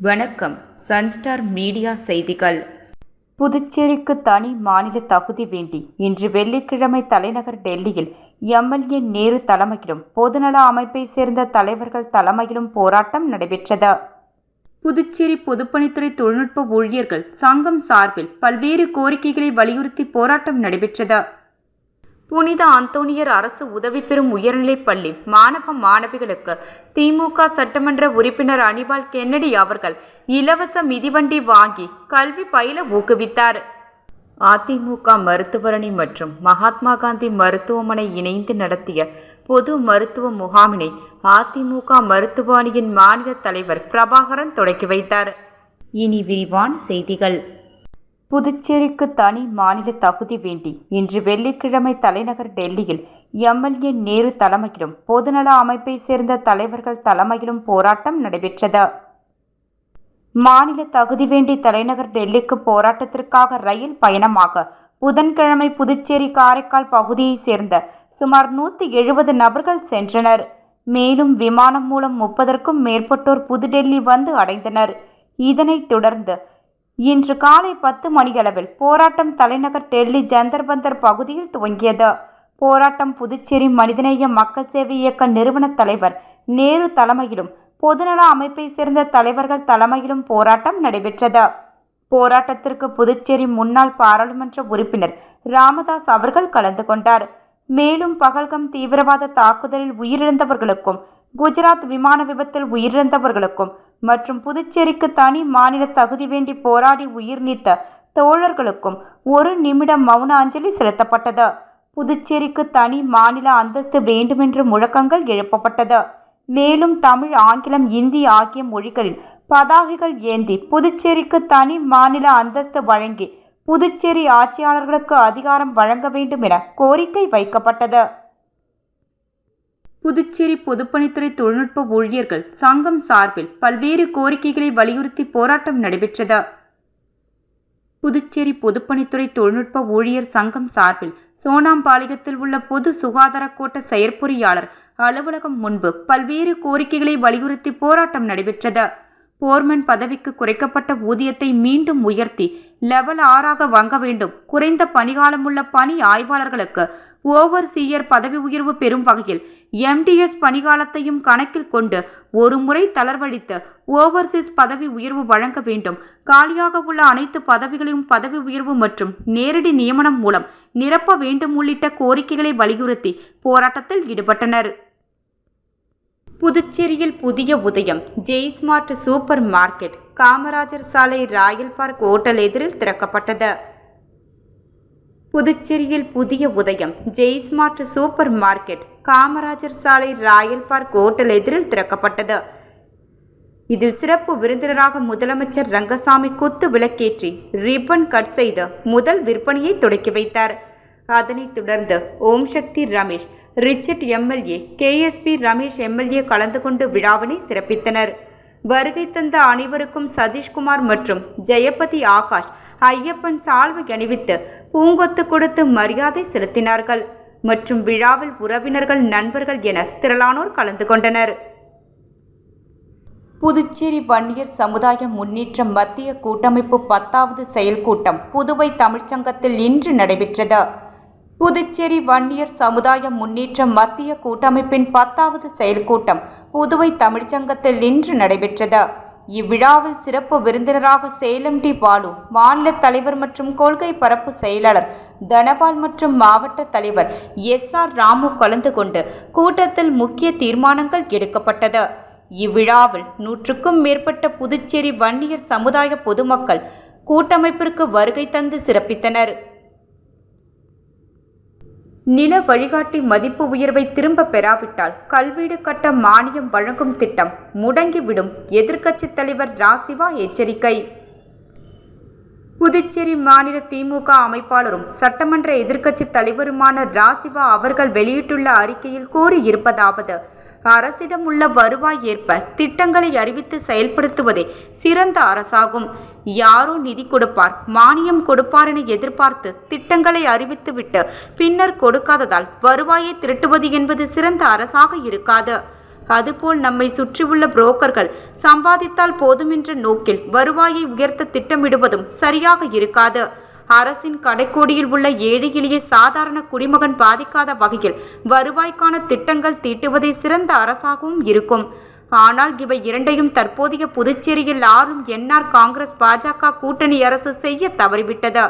வணக்கம். Sunstar media செய்திகள். புதுச்சேரிக்கு தனி மாநில தகுதி வேண்டி இன்று வெள்ளிக்கிழமை தலைநகர் டெல்லியில் எம்எல்ஏ நேரு தலைமையிலும் பொதுநல அமைப்பை சேர்ந்த தலைவர்கள் தலைமையிலும் போராட்டம் நடைபெற்றது. புதுச்சேரி பொதுப்பணித்துறை தொழில்நுட்ப ஊழியர்கள் சங்கம் சார்பில் பல்வேறு கோரிக்கைகளை வலியுறுத்தி போராட்டம் நடைபெற்றது. புனித அந்தோனியர் அரசு உதவி பெறும் உயர்நிலைப் பள்ளி மாணவ மாணவிகளுக்கு திமுக சட்டமன்ற உறுப்பினர் அனிபால் கென்னடி அவர்கள் இலவச மிதிவண்டி வாங்கி கல்வி பயில ஊக்குவித்தார். அதிமுக மருத்துவரணி மற்றும் மகாத்மா காந்தி மருத்துவமனை இணைந்து நடத்திய பொது மருத்துவ முகாமினை அதிமுக மருத்துவ அணியின் மாநில தலைவர் பிரபாகரன் தொடக்கி வைத்தார். இனி விரிவான செய்திகள். புதுச்சேரிக்கு தனி மாநில தகுதி வேண்டி இன்று வெள்ளிக்கிழமை தலைநகர் டெல்லியில் எம்எல்ஏ நேரு தலைமையிலும் பொதுநல அமைப்பை சேர்ந்த தலைவர்கள் தலைமையிலும் போராட்டம் நடைபெற்றது. மாநில தகுதி வேண்டி தலைநகர் டெல்லிக்கு போராட்டத்திற்காக ரயில் பயணமாக புதன்கிழமை புதுச்சேரி காரைக்கால் பகுதியை சேர்ந்த சுமார் 170 நபர்கள் சென்றனர். மேலும் விமானம் மூலம் 30க்கும் மேற்பட்டோர் புதுடெல்லி வந்து அடைந்தனர். இதனைத் தொடர்ந்து இன்று காலை 10 மணியளவில் போராட்டம் தலைநகர் டெல்லி ஜந்தர் மந்தர் பகுதியில் துவங்கியது. போராட்டம் புதுச்சேரி மனிதநேய மக்கள் சேவை இயக்க நிறுவன தலைவர் நேரு தலைமையிலும் பொதுநல அமைப்பை சேர்ந்த தலைவர்கள் தலைமையிலும் போராட்டம் நடைபெற்றது. போராட்டத்திற்கு புதுச்சேரி முன்னாள் பாராளுமன்ற உறுப்பினர் ராமதாஸ் அவர்கள் கலந்து கொண்டார். மேலும் பகல்கம் தீவிரவாத தாக்குதலில் உயிரிழந்தவர்களுக்கும் குஜராத் விமான விபத்தில் உயிரிழந்தவர்களுக்கும் மற்றும் புதுச்சேரிக்கு தனி மாநில தகுதி வேண்டி போராடி உயிர் நீத்த தோழர்களுக்கும் 1 நிமிடம் மௌன அஞ்சலி செலுத்தப்பட்டது. புதுச்சேரிக்கு தனி மாநில அந்தஸ்து வேண்டுமென்று முழக்கங்கள் எழுப்பப்பட்டது. மேலும் தமிழ், ஆங்கிலம், இந்தி ஆகிய மொழிகளில் பதாகைகள் ஏந்தி புதுச்சேரிக்கு தனி மாநில அந்தஸ்து வழங்கி புதுச்சேரி ஆட்சியாளர்களுக்கு அதிகாரம் வழங்க வேண்டும் என கோரிக்கை வைக்கப்பட்டது. புதுச்சேரி பொதுப்பணித்துறை தொழில்நுட்ப ஊழியர்கள் சங்கம் சார்பில் பல்வேறு கோரிக்கைகளை வலியுறுத்தி போராட்டம் நடைபெற்றது. புதுச்சேரி பொதுப்பணித்துறை தொழில்நுட்ப ஊழியர் சங்கம் சார்பில் சோனாம்பாளையத்தில் உள்ள பொது சுகாதார கோட்ட செயற்பொறியாளர் அலுவலகம் முன்பு பல்வேறு கோரிக்கைகளை வலியுறுத்தி போராட்டம் நடைபெற்றது. போர்மேன் பதவிக்கு குறைக்கப்பட்ட ஊதியத்தை மீண்டும் உயர்த்தி லெவல் 6 வாங்க வேண்டும். குறைந்த பணிகாலமுள்ள பணி ஆய்வாளர்களுக்கு ஓவர்சீயர் பதவி உயர்வு பெறும் வகையில் எம்டிஎஸ் பணிகாலத்தையும் கணக்கில் கொண்டு ஒரு முறை தளர்வழித்து ஓவர்சீஸ் பதவி உயர்வு வழங்க வேண்டும். காலியாக உள்ள அனைத்து பதவிகளையும் பதவி உயர்வு மற்றும் நேரடி நியமனம் மூலம் நிரப்ப வேண்டும் உள்ளிட்ட கோரிக்கைகளை வலியுறுத்தி போராட்டத்தில் ஈடுபட்டனர். புதுச்சேரியில் புதிய உதயம் ஜெய்ஸ்மார்ட் சூப்பர் மார்க்கெட் காமராஜர் சாலை ராயல் பார்க் ஓட்டல் எதிரில் திறக்கப்பட்டது. புதுச்சேரியில் புதிய உதயம் ஜெய்ஸ்மார்ட் சூப்பர் மார்க்கெட் காமராஜர் சாலை ராயல் பார்க் ஓட்டல் எதிரில் திறக்கப்பட்டது. இதில் சிறப்பு விருந்தினராக முதலமைச்சர் ரங்கசாமி குத்து விளக்கேற்றி ரிப்பன் கட் செய்து முதல் விற்பனையை தொடக்கி வைத்தார். அதனைத் தொடர்ந்து Om Sakthi Ramesh, Richard MLA, KSP Ramesh MLA கலந்து கொண்டு விழாவினை சிறப்பித்தனர். வருகை தந்த அனைவருக்கும் சதீஷ்குமார் மற்றும் ஜெயபதி ஆகாஷ் ஐயப்பன் சால்வை அணிவித்து பூங்கொத்து கொடுத்து மரியாதை செலுத்தினார்கள். மற்றும் விழாவில் உறவினர்கள், நண்பர்கள் என திரளானோர் கலந்து கொண்டனர். புதுச்சேரி வன்னியர் சமுதாய முன்னேற்ற மத்திய கூட்டமைப்பு 10வது செயல் கூட்டம் புதுவை தமிழ்ச்சங்கத்தில் இன்று நடைபெற்றது. புதுச்சேரி வன்னியர் சமுதாய முன்னேற்ற மத்திய கூட்டமைப்பின் 10வது செயல் கூட்டம் புதுவை தமிழ்ச்சங்கத்தில் இன்று நடைபெற்றது. இவ்விழாவில் சிறப்பு விருந்தினராக சேலம் டி பாலு, மாநில தலைவர் மற்றும் கொள்கை பரப்பு செயலாளர் தனபால் மற்றும் மாவட்ட தலைவர் SR ராமு கலந்து கொண்டு கூட்டத்தில் முக்கிய தீர்மானங்கள் எடுக்கப்பட்டது. இவ்விழாவில் 100க்கும் மேற்பட்ட புதுச்சேரி வன்னியர் சமுதாய பொதுமக்கள் கூட்டமைப்பிற்கு வருகை தந்து சிறப்பித்தனர். நில வழிகாட்டி மதிப்பு உயர்வை திரும்ப பெறாவிட்டால் கல்வீடு கட்ட மானியம் வழங்கும் திட்டம் முடங்கிவிடும் எதிர்க்கட்சித் தலைவர் ராசிவா எச்சரிக்கை. புதுச்சேரி மாநில திமுக அமைப்பாளரும் சட்டமன்ற எதிர்க்கட்சித் தலைவருமான ராசிவா அவர்கள் வெளியிட்டுள்ள அறிக்கையில் கூறியிருப்பதாவது: அரசிடம் உள்ள வருவாய் ஏற்ப திட்டங்களை அறிவித்து செயல்படுத்துவதே சிறந்த அரசாகும். யாரோ நிதி கொடுப்பார், மானியம் கொடுப்பார் என எதிர்பார்த்து திட்டங்களை அறிவித்துவிட்டு பின்னர் கொடுக்காததால் வருவாயை திரட்டுவது என்பது சிறந்த அரசாக இருக்காது. அதுபோல் நம்மை சுற்றியுள்ள புரோக்கர்கள் சம்பாதித்தால் போதும் என்ற நோக்கில் வருவாயை உயர்த்த திட்டமிடுவதும் சரியாக இருக்காது. அரசின் கடைக்கோடியில் உள்ள ஏழை எளிய சாதாரண குடிமகன் பாதிக்காத வகையில் வருவாய்க்கான திட்டங்கள் தீட்டுவதே சிறந்த அரசாகவும் இருக்கும். ஆனால் இவை இரண்டையும் தற்போதைய புதுச்சேரியில் ஆளும் என்ஆர் காங்கிரஸ் பாஜக கூட்டணி அரசு செய்ய தவறிவிட்டது.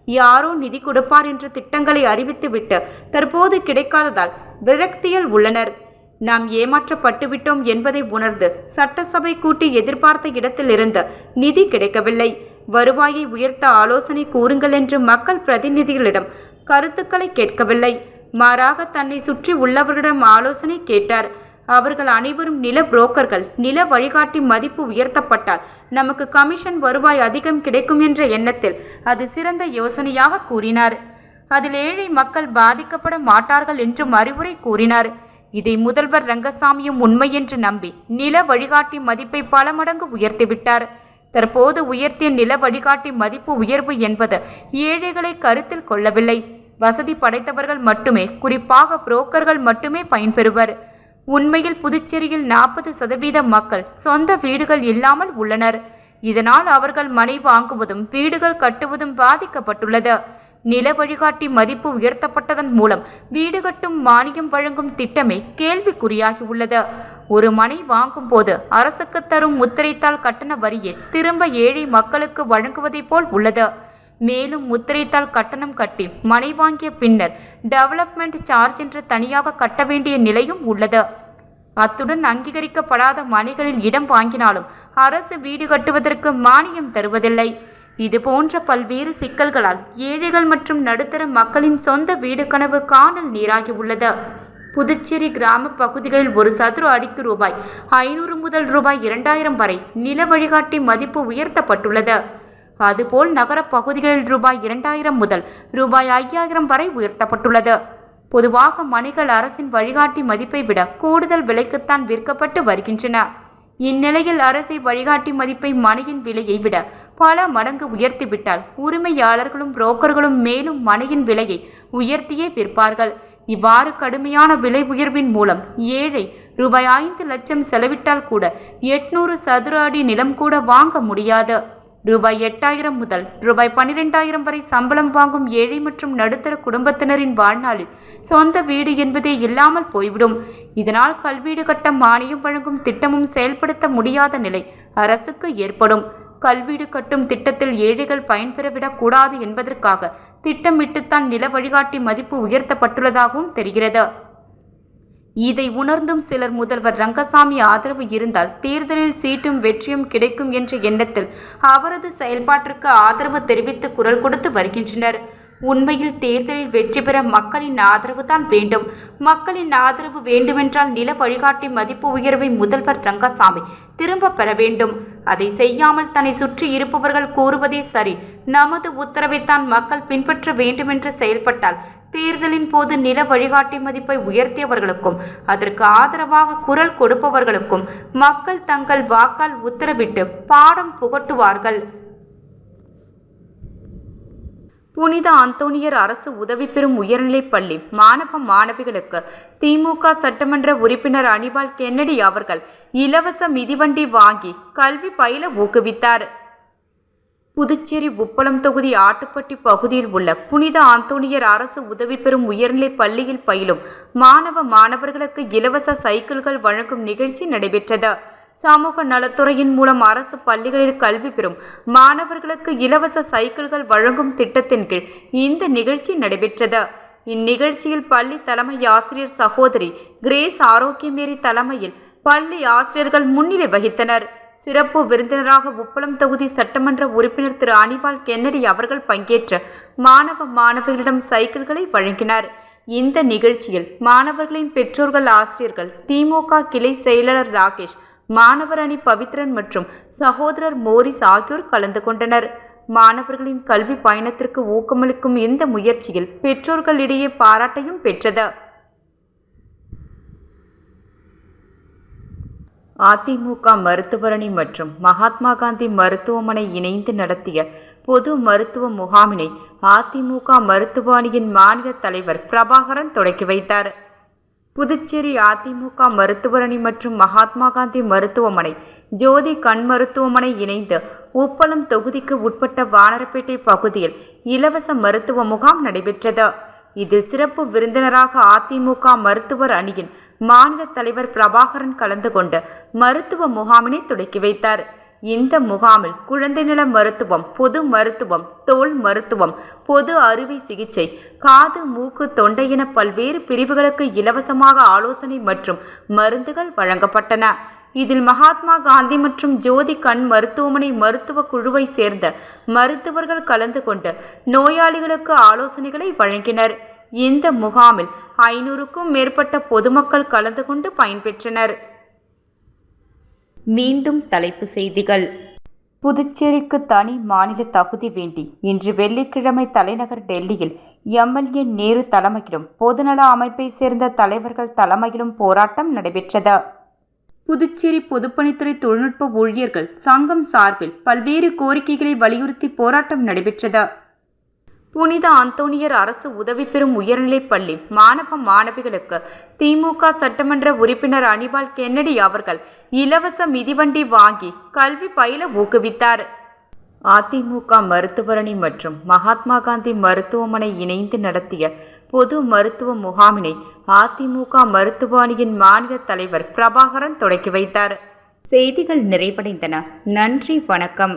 யாரோ நிதி கொடுப்பார் என்ற திட்டங்களை அறிவித்துவிட்டு தற்போது கிடைக்காததால் விரக்தியில் உள்ளனர். நாம் ஏமாற்றப்பட்டுவிட்டோம் என்பதை உணர்ந்து சட்டசபை கூட்டி எதிர்பார்த்த இடத்திலிருந்து நிதி கிடைக்கவில்லை. வருவாயை உயர்த்த ஆலோசனை கூறுங்கள் என்று மக்கள் பிரதிநிதிகளிடம் கருத்துக்களை கேட்கவில்லை. மாறாக தன்னை சுற்றி உள்ளவர்களிடம் ஆலோசனை கேட்டார். அவர்கள் அனைவரும் நில புரோக்கர்கள். நில வழிகாட்டி மதிப்பு உயர்த்தப்பட்டால் நமக்கு கமிஷன் வருவாய் அதிகம் கிடைக்கும் என்ற எண்ணத்தில் அது சிறந்த யோசனையாக கூறினார். அதில் ஏழை மக்கள் பாதிக்கப்பட மாட்டார்கள் என்றும் அறிவுரை கூறினார். இதை முதல்வர் ரங்கசாமியும் உண்மை என்று நம்பி நில வழிகாட்டி மதிப்பை பல மடங்கு உயர்த்திவிட்டார். தற்போது உயர்த்திய நில வழிகாட்டி மதிப்பு உயர்வு என்பது ஏழைகளை கருத்தில் கொள்ளவில்லை. வசதி படைத்தவர்கள் மட்டுமே, குறிப்பாக புரோக்கர்கள் மட்டுமே பயன்பெறுவர். உண்மையில் புதுச்சேரியில் 40% மக்கள் சொந்த வீடுகள் இல்லாமல் உள்ளனர். இதனால் அவர்கள் மனை வாங்குவதும் வீடுகள் கட்டுவதும் பாதிக்கப்பட்டுள்ளது. நில வழிகாட்டி மதிப்பு உயர்த்தப்பட்டதன் மூலம் வீடு கட்டும் மானியம் வழங்கும் திட்டமே கேள்விக்குறியாகி உள்ளது. ஒரு மனை வாங்கும் போது அரசுக்கு தரும் முத்திரைத்தாள் கட்டண வரியை திரும்ப ஏழை மக்களுக்கு வழங்குவதை போல் உள்ளது. மேலும் முத்திரைத்தாள் கட்டணம் கட்டி மனை வாங்கிய பின்னர் டெவலப்மெண்ட் சார்ஜ் என்று தனியாக கட்ட வேண்டிய நிலையும் உள்ளது. அத்துடன் அங்கீகரிக்கப்படாத மனைகளில் இடம் வாங்கினாலும் அரசு வீடு கட்டுவதற்கு மானியம் தருவதில்லை. இது போன்ற பல்வேறு சிக்கல்களால் ஏழைகள் மற்றும் நடுத்தர மக்களின் சொந்த வீடு கனவு காணல் நீராகி உள்ளது. புதுச்சேரி கிராம பகுதிகளில் ஒரு சதுர அடிக்கு ரூபாய் 500 முதல் ரூபாய் 2000 வரை நில வழிகாட்டி மதிப்பு உயர்த்தப்பட்டுள்ளது. அதுபோல் நகர பகுதிகளில் ரூபாய் 2000 முதல் ரூபாய் 5000 வரை உயர்த்தப்பட்டுள்ளது. பொதுவாக மனைகள் அரசின் வழிகாட்டி மதிப்பை விட கூடுதல் விலைக்குத்தான் விற்கப்பட்டு வருகின்றன. இந்நிலையில் அரசை வழிகாட்டி மதிப்பை மனையின் விலையை விட பல மடங்கு உயர்த்திவிட்டால் உரிமையாளர்களும் புரோக்கர்களும் மேலும் மனையின் விலையை உயர்த்தியே விற்பார்கள். இவ்வாறு கடுமையான விலை உயர்வின் மூலம் ஏழை ரூபாய் 5 லட்சம் செலவிட்டால் கூட 800 சதுர அடி நிலம் கூட வாங்க முடியாது. ரூபாய் 8000 முதல் ரூபாய் 12000 வரை சம்பளம் வாங்கும் ஏழை மற்றும் நடுத்தர குடும்பத்தினரின் வாழ்நாளில் சொந்த வீடு என்பதே இல்லாமல் போய்விடும். இதனால் கல்வீடு கட்ட மானியம் வழங்கும் திட்டமும் செயல்படுத்த முடியாத நிலை அரசுக்கு ஏற்படும். கல்வீடு கட்டும் திட்டத்தில் ஏழைகள் பயன்பெறவிடக் கூடாது என்பதற்காக திட்டமிட்டுத்தான் நில வழிகாட்டி மதிப்பு உயர்த்தப்பட்டுள்ளதாகவும் தெரிகிறது. இதை உணர்ந்தும் சிலர் முதல்வர் ரங்கசாமி ஆதரவு இருந்தால் தேர்தலில் சீட்டும் வெற்றியும் கிடைக்கும் என்ற எண்ணத்தில் அவரது செயல்பாட்டிற்கு ஆதரவு தெரிவித்து குரல் கொடுத்து வருகின்றனர். உண்மையில் தேர்தலில் வெற்றி பெற மக்களின் ஆதரவு தான் வேண்டும். மக்களின் ஆதரவு வேண்டுமென்றால் நில வழிகாட்டி மதிப்பு உயர்வை முதல்வர் ரங்கசாமி திரும்ப பெற வேண்டும். அதை செய்யாமல் தன்னை சுற்றி இருப்பவர்கள் கூறுவதே சரி, நமது உத்தரவைத்தான் மக்கள் பின்பற்ற வேண்டுமென்று செயல்பட்டால் தேர்தலின் போது நில வழிகாட்டி மதிப்பை உயர்த்தியவர்களுக்கும் அதற்கு ஆதரவாக குரல் கொடுப்பவர்களுக்கும் மக்கள் தங்கள் வாக்கால் உத்தரவிட்டு பாடம் புகட்டுவார்கள். புனித அந்தோனியர் அரசு உதவி பெறும் உயர்நிலைப் பள்ளி மாணவ மாணவிகளுக்கு திமுக சட்டமன்ற உறுப்பினர் அனிபால் கென்னடி அவர்கள் இலவச மிதிவண்டி வாங்கி கல்வி பயில ஊக்குவித்தார். புதுச்சேரி உப்பளம் தொகுதி ஆட்டுப்பட்டி பகுதியில் உள்ள புனித அந்தோனியர் அரசு உதவி பெறும் உயர்நிலைப் பள்ளியில் பயிலும் மாணவ மாணவர்களுக்கு இலவச சைக்கிள்கள் வழங்கும் நிகழ்ச்சி நடைபெற்றது. சமூக நலத்துறையின் மூலம் அரசு பள்ளிகளில் கல்வி பெறும் மாணவர்களுக்கு இலவச சைக்கிள்கள் வழங்கும் திட்டத்தின் கீழ் இந்த நிகழ்ச்சி நடைபெற்றது. இந்நிகழ்ச்சியில் பள்ளி தலைமை ஆசிரியர் சகோதரி கிரேஸ் ஆரோக்கியமேரி தலைமையில் பள்ளி ஆசிரியர்கள் முன்னிலை வகித்தனர். சிறப்பு விருந்தினராக உப்பளம் தொகுதி சட்டமன்ற உறுப்பினர் திரு அனிபால் கென்னடி அவர்கள் பங்கேற்ற மாணவ மாணவிகளிடம் சைக்கிள்களை வழங்கினார். இந்த நிகழ்ச்சியில் மாணவர்களின் பெற்றோர்கள், ஆசிரியர்கள், திமுக கிளை செயலாளர் ராகேஷ், மாணவர் அணி பவித்ரன் மற்றும் சகோதரர் மோரிஸ் ஆகியோர் கலந்து கொண்டனர். மாணவர்களின் கல்வி பயணத்திற்கு ஊக்கமளிக்கும் இந்த முயற்சியில் பெற்றோர்களிடையே பாராட்டையும் பெற்றது. அதிமுக மருத்துவர் அணி மற்றும் மகாத்மா காந்தி மருத்துவமனை இணைந்து நடத்திய பொது மருத்துவ முகாமினை அதிமுக மருத்துவ அணியின் மாநில தலைவர் பிரபாகரன் தொடக்கி வைத்தார். புதுச்சேரி அதிமுக மருத்துவர் அணி மற்றும் மகாத்மா காந்தி மருத்துவமனை, ஜோதி கண் மருத்துவமனை இணைந்து உப்பளம் தொகுதிக்கு உட்பட்ட வானரப்பேட்டை பகுதியில் இலவச மருத்துவ முகாம் நடைபெற்றது. இதில் சிறப்பு விருந்தினராக அதிமுக மருத்துவர் அணியின் மாநில தலைவர் பிரபாகரன் கலந்து கொண்டு மருத்துவ முகாமினை தொடக்கி வைத்தார். இந்த முகாமில் குழந்தை நல மருத்துவம், பொது மருத்துவம், தோல் மருத்துவம், பொது அறுவை சிகிச்சை, காது, மூக்கு, தொண்டை என பல்வேறு பிரிவுகளுக்கு இலவசமாக ஆலோசனை மற்றும் மருந்துகள் வழங்கப்பட்டன. இதில் மகாத்மா காந்தி மற்றும் ஜோதி கண் மருத்துவமனை மருத்துவ குழுவை சேர்ந்த மருத்துவர்கள் கலந்து கொண்டு நோயாளிகளுக்கு ஆலோசனைகளை வழங்கினர். இந்த முகாமில் 500க்கும் மேற்பட்ட பொதுமக்கள் கலந்து கொண்டு பயன்பெற்றனர். மீண்டும் தலைப்புச் செய்திகள். புதுச்சேரிக்கு தனி மாநில தகுதி வேண்டி இன்று வெள்ளிக்கிழமை தலைநகர் டெல்லியில் எம்எல்ஏ நேரு தலைமையிலும் பொதுநல அமைப்பை சேர்ந்த தலைவர்கள் தலைமையிலும் போராட்டம் நடைபெற்றது. புதுச்சேரி பொதுப்பணித்துறை தொழில்நுட்ப ஊழியர்கள் சங்கம் சார்பில் பல்வேறு கோரிக்கைகளை வலியுறுத்தி போராட்டம் நடைபெற்றது. புனித அந்தோனியர் அரசு உதவி பெறும் உயர்நிலைப் பள்ளி மாணவ மாணவிகளுக்கு திமுக சட்டமன்ற உறுப்பினர் அனிபால் கென்னடி அவர்கள் இலவச மிதிவண்டி வாங்கி கல்வி பயில ஊக்குவித்தார். அதிமுக மருத்துவர் அணி மற்றும் மகாத்மா காந்தி மருத்துவமனை இணைந்து நடத்திய பொது மருத்துவ முகாமினை அதிமுக மருத்துவ அணியின் மாநில தலைவர் பிரபாகரன் தொடக்கி வைத்தார். செய்திகள் நிறைவடைந்தன. நன்றி, வணக்கம்.